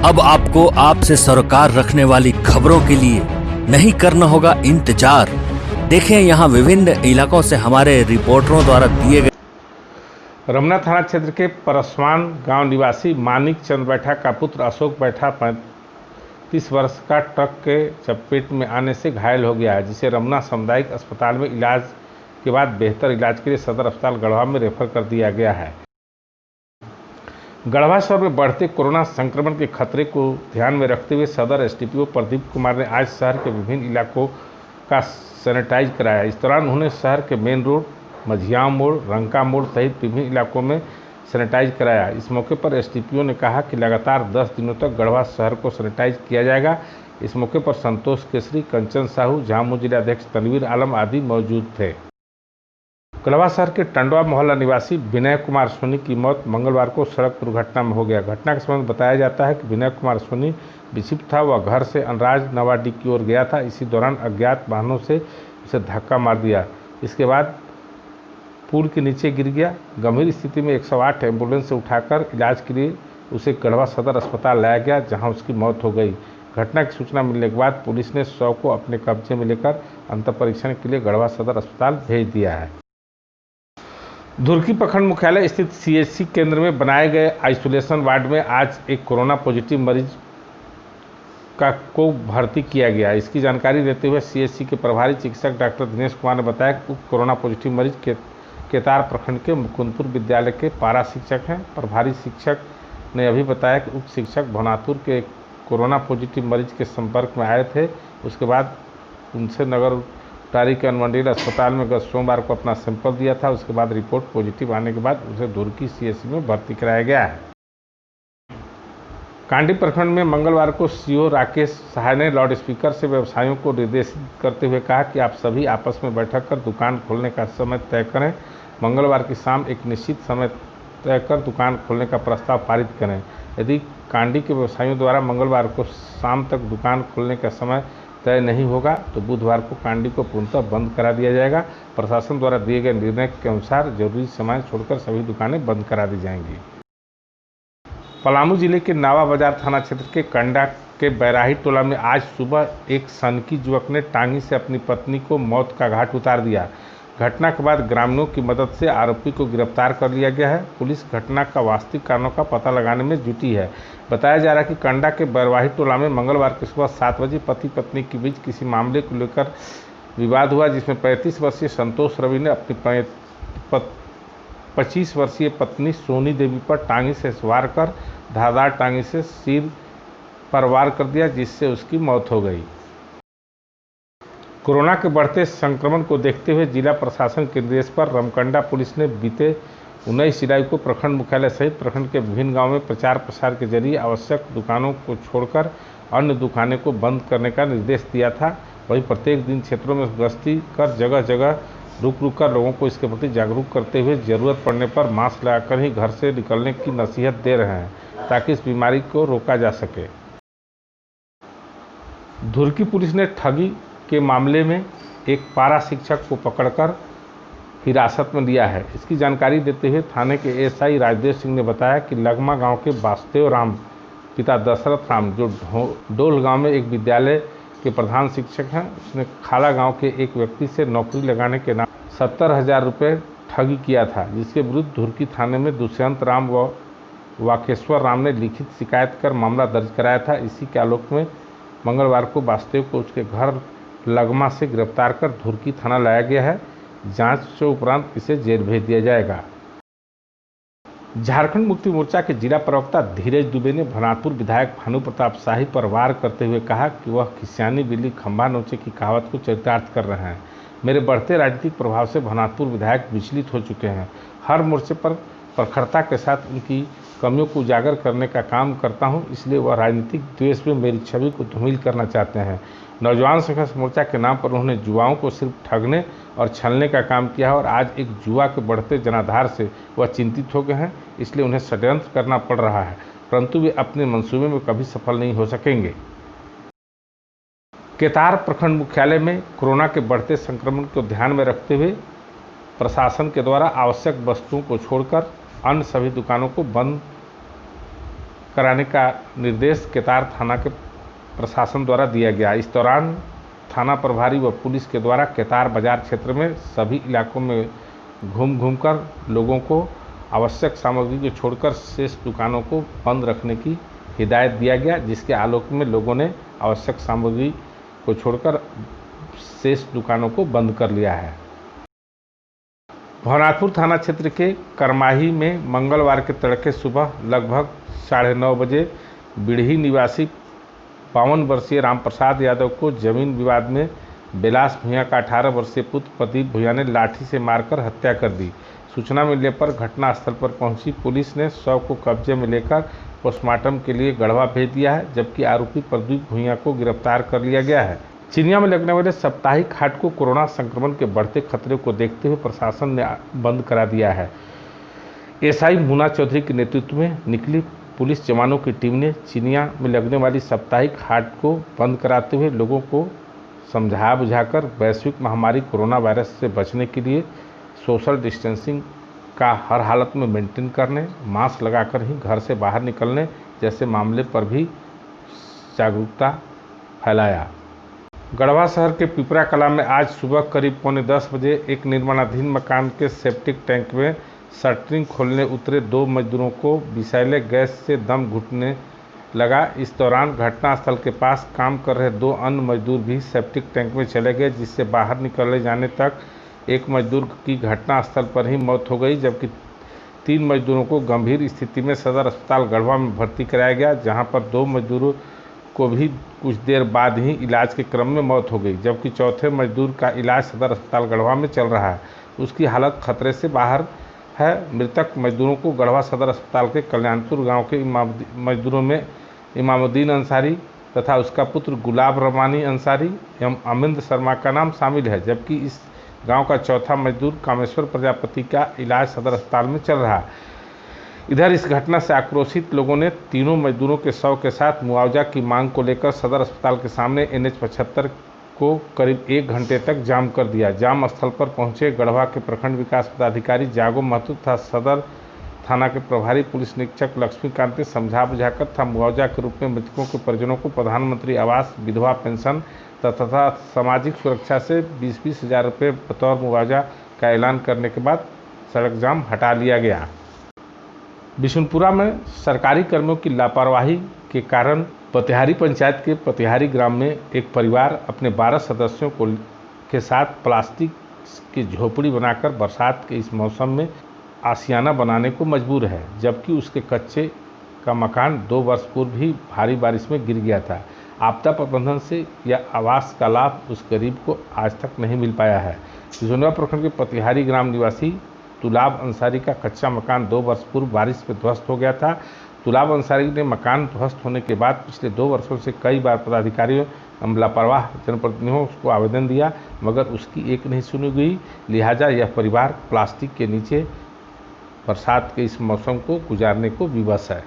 अब आपको आपसे सरोकार रखने वाली खबरों के लिए नहीं करना होगा इंतजार। देखें यहाँ विभिन्न इलाकों से हमारे रिपोर्टरों द्वारा दिए गए। रमना थाना क्षेत्र के परसवान गांव निवासी मानिक चंद बैठा का पुत्र अशोक बैठा 35 वर्ष का ट्रक के चपेट में आने से घायल हो गया है, जिसे रमना सामुदायिक अस्पताल में इलाज के बाद बेहतर इलाज के लिए सदर अस्पताल गढ़वा में रेफर कर दिया गया है। गढ़वा शहर में बढ़ते कोरोना संक्रमण के खतरे को ध्यान में रखते हुए सदर एसडीपीओ प्रदीप कुमार ने आज शहर के विभिन्न इलाकों का सैनिटाइज कराया। इस दौरान उन्होंने शहर के मेन रोड, मझियाँ मोड़, रंका मोड़ सहित विभिन्न इलाकों में सैनिटाइज कराया। इस मौके पर एसडीपीओ ने कहा कि लगातार 10 दिनों तक गढ़वा शहर को सैनिटाइज किया जाएगा। इस मौके पर संतोष केसरी, कंचन साहू, झामू जिलाध्यक्ष तनवीर आलम आदि मौजूद थे। गढ़वा शहर के टंडवा मोहल्ला निवासी विनय कुमार सोनी की मौत मंगलवार को सड़क दुर्घटना में हो गया। घटना के संबंध बताया जाता है कि विनय कुमार सोनी विक्षिप्त था। वह घर से अनराज नवाडी की ओर गया था। इसी दौरान अज्ञात वाहनों से उसे धक्का मार दिया। इसके बाद पुल के नीचे गिर गया। गंभीर स्थिति में 108 एम्बुलेंस से उठाकर इलाज के लिए उसे गढ़वा सदर अस्पताल लाया गया, जहां उसकी मौत हो गई। घटना की सूचना मिलने के बाद पुलिस ने शव को अपने कब्जे में लेकर अंत परीक्षण के लिए गढ़वा सदर अस्पताल भेज दिया है। धुरकी प्रखंड मुख्यालय स्थित सीएचसी केंद्र में बनाए गए आइसोलेशन वार्ड में आज एक कोरोना पॉजिटिव मरीज को भर्ती किया गया। इसकी जानकारी देते हुए सीएचसी के प्रभारी चिकित्सक डॉक्टर दिनेश कुमार ने बताया कि उक्त कोरोना पॉजिटिव मरीज केतार प्रखंड के मुकुंदपुर विद्यालय के पारा शिक्षक हैं। प्रभारी शिक्षक ने अभी बताया कि उक्त शिक्षक भवनाथपुर के कोरोना पॉजिटिव मरीज के संपर्क में आए थे। उसके बाद उनसे नगर टारी के अनुमंडल अस्पताल में गत सोमवार को अपना सैंपल दिया था। उसके बाद रिपोर्ट पॉजिटिव आने के बाद उसे धुरकी सीएचसी में भर्ती कराया गया है। कांडी प्रखंड में मंगलवार को सीओ राकेश सहाय ने लाउड स्पीकर से व्यवसायियों को निर्देशित करते हुए कहा कि आप सभी आपस में बैठक कर दुकान खोलने का समय तय करें। मंगलवार की शाम एक निश्चित समय तय कर दुकान खोलने का प्रस्ताव पारित करें। यदि कांडी के व्यवसायियों द्वारा मंगलवार को शाम तक दुकान खोलने का समय तय नहीं होगा तो बुधवार को कांडी को पूर्णतः बंद करा दिया जाएगा। प्रशासन द्वारा दिए गए निर्णय के अनुसार जरूरी समय छोड़कर सभी दुकानें बंद करा दी जाएंगी। पलामू जिले के नावा बाजार थाना क्षेत्र के कंडा के बैराही टोला में आज सुबह एक सनकी युवक ने टांगी से अपनी पत्नी को मौत का घाट उतार दिया। घटना के बाद ग्रामीणों की मदद से आरोपी को गिरफ्तार कर लिया गया है। पुलिस घटना का वास्तविक कारणों का पता लगाने में जुटी है। बताया जा रहा है कि कंडा के बैरवाही टोला में मंगलवार की सुबह 7 बजे पति पत्नी के बीच किसी मामले को लेकर विवाद हुआ, जिसमें 35 वर्षीय संतोष रवि ने अपनी 25 वर्षीय पत्नी सोनी देवी पर टांगी से वार कर धारदार टांगी से सिर पर वार कर दिया, जिससे उसकी मौत हो गई। कोरोना के बढ़ते संक्रमण को देखते हुए जिला प्रशासन के निर्देश पर रमकंडा पुलिस ने बीते 19 जुलाई को प्रखंड मुख्यालय सहित प्रखंड के विभिन्न गांवों में प्रचार प्रसार के जरिए आवश्यक दुकानों को छोड़कर अन्य दुकानें को बंद करने का निर्देश दिया था। वहीं प्रत्येक दिन क्षेत्रों में गश्ती कर जगह जगह रुक कर लोगों को इसके प्रति जागरूक करते हुए जरूरत पड़ने पर मास्क लगाकर ही घर से निकलने की नसीहत दे रहे हैं, ताकि इस बीमारी को रोका जा सके। धुरकी पुलिस ने ठगी के मामले में एक पारा शिक्षक को पकड़कर हिरासत में लिया है। इसकी जानकारी देते हुए थाने के एसआई राजदेव सिंह ने बताया कि लगमा गांव के वासुदेव राम पिता दशरथ राम, जो डोल गांव में एक विद्यालय के प्रधान शिक्षक हैं, उसने खाला गांव के एक व्यक्ति से नौकरी लगाने के नाम 70,000 रुपये ठगी किया था, जिसके विरुद्ध धुरकी थाने में दुष्यंत राम व वाकेश्वर राम ने लिखित शिकायत कर मामला दर्ज कराया था। इसी के आलोक में मंगलवार को वासुदेव को उसके घर लगमा से गिरफ्तार कर धुरकी थाना लाया गया है। जांच के उपरांत इसे जेल भेज दिया जाएगा। झारखंड मुक्ति मोर्चा के जिला प्रवक्ता धीरज दुबे ने भवनाथपुर विधायक भानु प्रताप शाही पर वार करते हुए कहा कि वह खिसियानी बिल्ली खंभा नोचे की कहावत को चरितार्थ कर रहे हैं। मेरे बढ़ते राजनीतिक प्रभाव से भवनाथपुर विधायक विचलित हो चुके हैं। हर मोर्चे पर प्रखरता के साथ उनकी कमियों को उजागर करने का काम करता हूं, इसलिए वह राजनीतिक द्वेष में मेरी छवि को धूमिल करना चाहते हैं। नौजवान संघर्ष मोर्चा के नाम पर उन्होंने युवाओं को सिर्फ ठगने और छलने का काम किया है और आज एक जुआ के बढ़ते जनाधार से वह चिंतित हो गए हैं। इसलिए उन्हें षड्यंत्र करना पड़ रहा है, परंतु वे अपने मंसूबे में कभी सफल नहीं हो सकेंगे। केतार प्रखंड मुख्यालय में कोरोना के बढ़ते संक्रमण को ध्यान में रखते हुए प्रशासन के द्वारा आवश्यक वस्तुओं को छोड़कर अन्य सभी दुकानों को बंद कराने का निर्देश केतार थाना के प्रशासन द्वारा दिया गया। इस दौरान थाना प्रभारी व पुलिस के द्वारा केतार बाजार क्षेत्र में सभी इलाकों में घूम कर लोगों को आवश्यक सामग्री को छोड़कर शेष दुकानों को बंद रखने की हिदायत दिया गया, जिसके आलोक में लोगों ने आवश्यक सामग्री को छोड़कर शेष दुकानों को बंद कर लिया है। भवनाथपुर थाना क्षेत्र के करमाही में मंगलवार के तड़के सुबह लगभग 9:30 बजे बिढ़ी निवासी 52 वर्षीय रामप्रसाद यादव को जमीन विवाद में बेलास भूया का 18 वर्षीय पुत्र प्रदीप भूया ने लाठी से मारकर हत्या कर दी। सूचना मिलने पर घटनास्थल पर पहुंची पुलिस ने शव को कब्जे में लेकर पोस्टमार्टम के लिए गढ़वा भेज दिया है, जबकि आरोपी प्रदीप भूया को गिरफ्तार कर लिया गया है। चिनिया में लगने वाले साप्ताहिक हाट को कोरोना संक्रमण के बढ़ते खतरे को देखते हुए प्रशासन ने बंद करा दिया है। एसआई मुन्ना चौधरी के नेतृत्व में निकली पुलिस जवानों की टीम ने चिनिया में लगने वाली साप्ताहिक हाट को बंद कराते हुए लोगों को समझा बुझाकर वैश्विक महामारी कोरोना वायरस से बचने के लिए सोशल डिस्टेंसिंग का हर हालत में मेंटेन करने, मास्क लगाकर ही घर से बाहर निकलने जैसे मामले पर भी जागरूकता फैलाया। गढ़वा शहर के पिपरा कला में आज सुबह करीब 9:45 बजे एक निर्माणाधीन मकान के सेप्टिक टैंक में शटरिंग खोलने उतरे 2 मजदूरों को विषैले गैस से दम घुटने लगा। इस दौरान घटनास्थल के पास काम कर रहे 2 अन्य मजदूर भी सेप्टिक टैंक में चले गए, जिससे बाहर निकले जाने तक एक मजदूर की घटनास्थल पर ही मौत हो गई, जबकि 3 मजदूरों को गंभीर स्थिति में सदर अस्पताल गढ़वा में भर्ती कराया गया, जहां पर 2 मजदूरों को भी कुछ देर बाद ही इलाज के क्रम में मौत हो गई, जबकि चौथे मजदूर का इलाज सदर अस्पताल गढ़वा में चल रहा है। उसकी हालत खतरे से बाहर है। मृतक मजदूरों को गढ़वा सदर अस्पताल के कल्याणपुर गाँव के मजदूरों में इमामुद्दीन अंसारी तथा उसका पुत्र गुलाब रमानी अंसारी एवं अमिंद शर्मा का नाम शामिल है, जबकि इस गांव का चौथा मजदूर कामेश्वर प्रजापति का इलाज सदर अस्पताल में चल रहा है। इधर इस घटना से आक्रोशित लोगों ने तीनों मजदूरों के शव के साथ मुआवजा की मांग को लेकर सदर अस्पताल के सामने NH 75 को करीब 1 घंटे तक जाम कर दिया। जाम स्थल पर पहुंचे गढ़वा के प्रखंड विकास पदाधिकारी जागो महतो तथा सदर थाना के प्रभारी पुलिस निरीक्षक लक्ष्मीकांत ने समझा बुझाकर तथा मुआवजा के रूप में मृतकों के परिजनों को प्रधानमंत्री आवास, विधवा पेंशन तथा सामाजिक सुरक्षा से 20-20 हज़ार रुपये बतौर मुआवजा का ऐलान करने के बाद सड़क जाम हटा लिया गया। बिशुनपुरा में सरकारी कर्मियों की लापरवाही के कारण पतिहारी पंचायत के पतिहारी ग्राम में एक परिवार अपने 12 सदस्यों के साथ प्लास्टिक की झोपड़ी बनाकर बरसात के इस मौसम में आशियाना बनाने को मजबूर है, जबकि उसके कच्चे का मकान 2 वर्ष पूर्व ही भारी बारिश में गिर गया था। आपदा प्रबंधन से यह आवास का लाभ उस गरीब को आज तक नहीं मिल पाया है। सिसोदिया प्रखंड के पतिहारी ग्राम निवासी तुलाब अंसारी का कच्चा मकान 2 वर्ष पूर्व बारिश में ध्वस्त हो गया था। तुलाब अंसारी ने मकान ध्वस्त होने के बाद पिछले 2 वर्षों से कई बार पदाधिकारियों लापरवाह जनप्रतिनिधियों को आवेदन दिया, मगर उसकी एक नहीं सुनी गई। लिहाजा यह परिवार प्लास्टिक के नीचे बरसात के इस मौसम को गुजारने को विवश है।